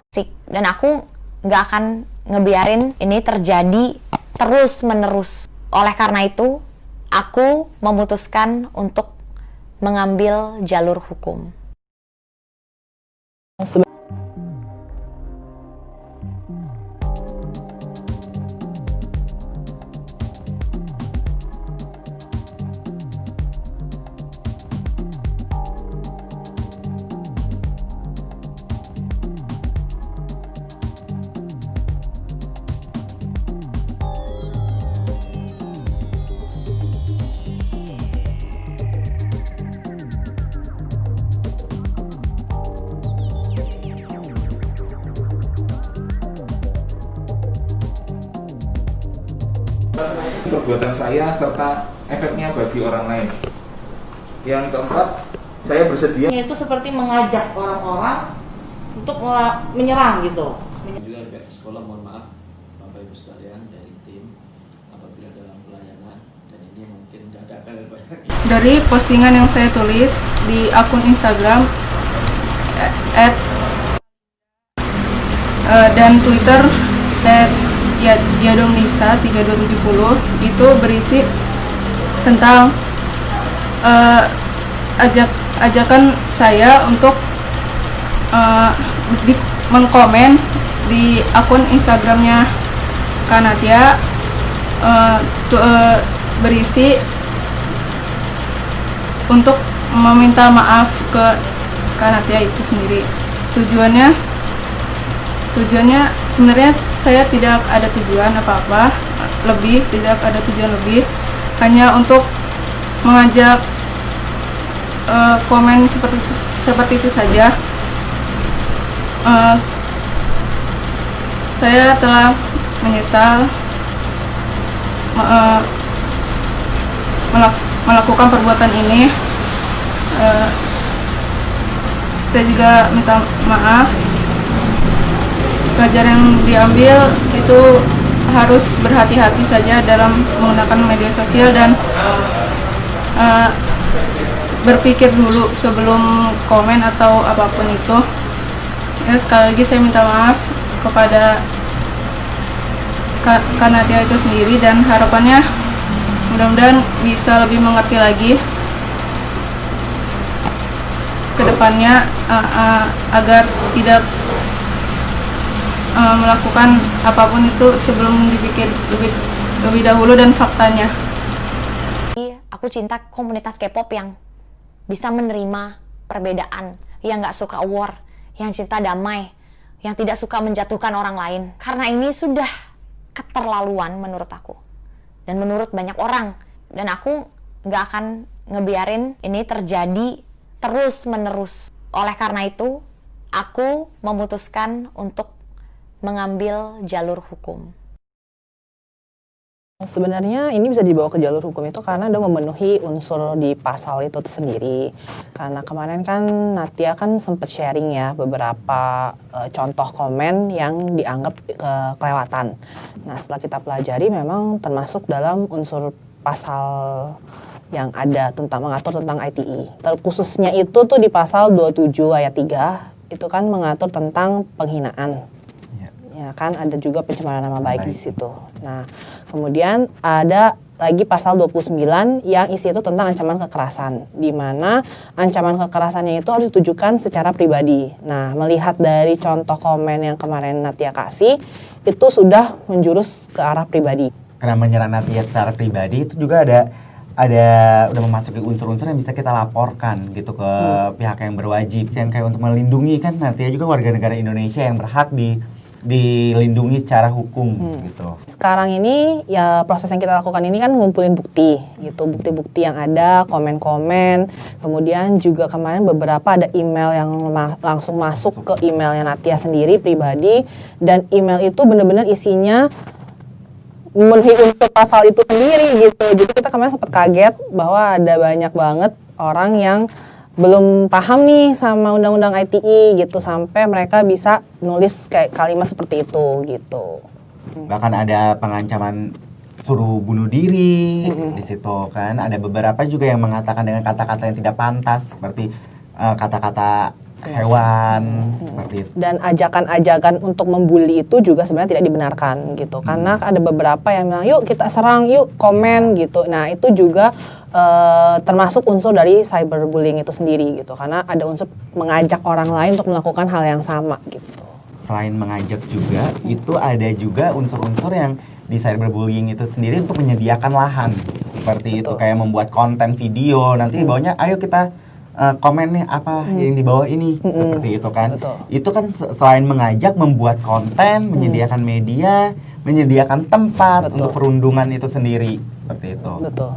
asik. Dan aku nggak akan ngebiarin ini terjadi terus menerus. Oleh karena itu, aku memutuskan untuk mengambil jalur hukum. Perbuatan saya serta efeknya bagi orang lain. Yang keempat, saya bersedia. Itu seperti mengajak orang-orang untuk menyerang gitu. Juga pihak sekolah mohon maaf Bapak Ibu sekalian dari tim apabila dalam pelayanan dan ini mungkin dadakan dari postingan yang saya tulis di akun Instagram dan Twitter @yadomnisa 3270 itu berisi tentang ajakan saya untuk mengkomen di akun Instagramnya Kanatia, berisi untuk meminta maaf ke Kanatia itu sendiri. Tujuannya sebenarnya saya tidak ada tujuan apa-apa lebih, tidak ada tujuan lebih, hanya untuk mengajak komen seperti itu saja. Saya telah menyesal melakukan perbuatan ini. Saya juga minta maaf. Pelajaran yang diambil itu harus berhati-hati saja dalam menggunakan media sosial dan berpikir dulu sebelum komen atau apapun itu. Ya, sekali lagi saya minta maaf kepada Kanatia itu sendiri dan harapannya mudah-mudahan bisa lebih mengerti lagi ke depannya agar tidak melakukan apapun itu sebelum dipikir lebih dahulu dan faktanya. Aku cinta komunitas K-pop yang bisa menerima perbedaan, yang nggak suka war, yang cinta damai, yang tidak suka menjatuhkan orang lain. Karena ini sudah keterlaluan menurut aku dan menurut banyak orang. Dan aku nggak akan ngebiarin ini terjadi terus menerus. Oleh karena itu, aku memutuskan untuk mengambil jalur hukum. Sebenarnya ini bisa dibawa ke jalur hukum itu karena udah memenuhi unsur di pasal itu sendiri. Karena kemarin kan Natia kan sempat sharing ya beberapa contoh komen yang dianggap kelewatan. Nah, setelah kita pelajari memang termasuk dalam unsur pasal yang ada mengatur tentang ITE. Khususnya itu tuh di pasal 27 ayat 3 itu kan mengatur tentang penghinaan. Ya kan, ada juga pencemaran nama baik di situ. Nah, kemudian ada lagi pasal 29 yang isi itu tentang ancaman kekerasan, di mana ancaman kekerasannya itu harus ditujukan secara pribadi. Nah, melihat dari contoh komen yang kemarin Natia kasih, itu sudah menjurus ke arah pribadi. Karena menyerang Natia secara pribadi itu juga ada udah memasuki unsur-unsur yang bisa kita laporkan gitu ke pihak yang berwajib. Yang kayak untuk melindungi kan Natia juga warga negara Indonesia yang berhak dilindungi secara hukum gitu. Sekarang ini ya proses yang kita lakukan ini kan ngumpulin bukti gitu, bukti-bukti yang ada, komen-komen, kemudian juga kemarin beberapa ada email yang langsung masuk ke emailnya Natia sendiri pribadi, dan email itu benar-benar isinya memenuhi unsur pasal itu sendiri gitu. Jadi kita kemarin sempat kaget bahwa ada banyak banget orang yang belum paham nih sama undang-undang ITE gitu, sampai mereka bisa nulis kayak kalimat seperti itu gitu. Bahkan ada pengancaman suruh bunuh diri di situ kan. Ada beberapa juga yang mengatakan dengan kata-kata yang tidak pantas seperti kata-kata hewan seperti itu. Dan ajakan-ajakan untuk membuli itu juga sebenarnya tidak dibenarkan gitu. Karena ada beberapa yang bilang, yuk kita serang, yuk komen gitu. Nah itu juga termasuk unsur dari cyberbullying itu sendiri gitu. Karena ada unsur mengajak orang lain untuk melakukan hal yang sama gitu. Selain mengajak juga, itu ada juga unsur-unsur yang di cyberbullying itu sendiri untuk menyediakan lahan. Seperti itu, kayak membuat konten video, nanti di bawahnya ayo kita komen nih apa yang di bawah ini, seperti itu kan. Betul. Itu kan selain mengajak, membuat konten, menyediakan media, menyediakan tempat Betul. untuk perundungan itu sendiri, seperti itu. Betul.